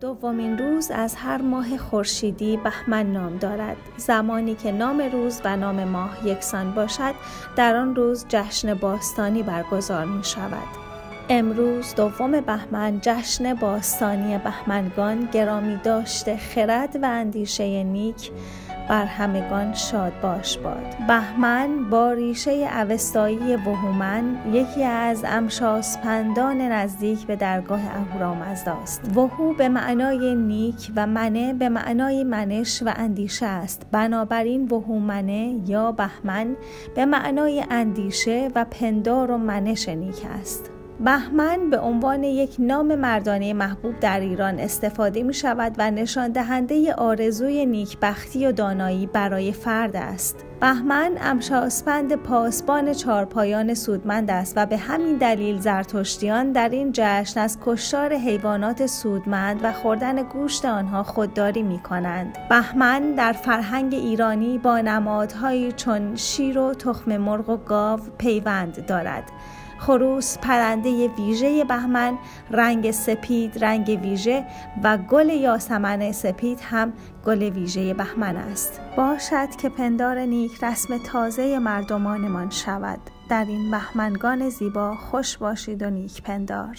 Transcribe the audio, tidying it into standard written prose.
دومین روز از هر ماه خورشیدی بهمن نام دارد. زمانی که نام روز و نام ماه یکسان باشد، در آن روز جشن باستانی برگزار می شود. امروز دوم بهمن جشن باستانی بهمنگان گرامی داشته خرد و اندیشه نیک بر همگان شاد باش باد. بهمن با ریشه اوستایی وهومن یکی از امشاسپندان نزدیک به درگاه اهورامزدا است. وهو به معنای نیک و منه به معنای منش و اندیشه است. بنابراین وهومنه یا بهمن به معنای اندیشه و پندار و منش نیک است. بهمن به عنوان یک نام مردانه محبوب در ایران استفاده می شود و نشان دهنده آرزوی نیکبختی و دانایی برای فرد است. بهمن امشاسپند پاسبان چارپایان سودمند است و به همین دلیل زرتشتیان در این جشن از کشتار حیوانات سودمند و خوردن گوشت آنها خودداری می کنند. بهمن در فرهنگ ایرانی با نمادهایی چون شیر و تخم مرغ و گاو پیوند دارد. خروس پرنده ویژه بهمن، رنگ سپید رنگ ویژه و گل یاسمن سپید هم گل ویژه بهمن است. باشد که پندار نیک رسم تازه مردمانمان شود. در این بهمنگان زیبا خوش باشید و نیک پندار.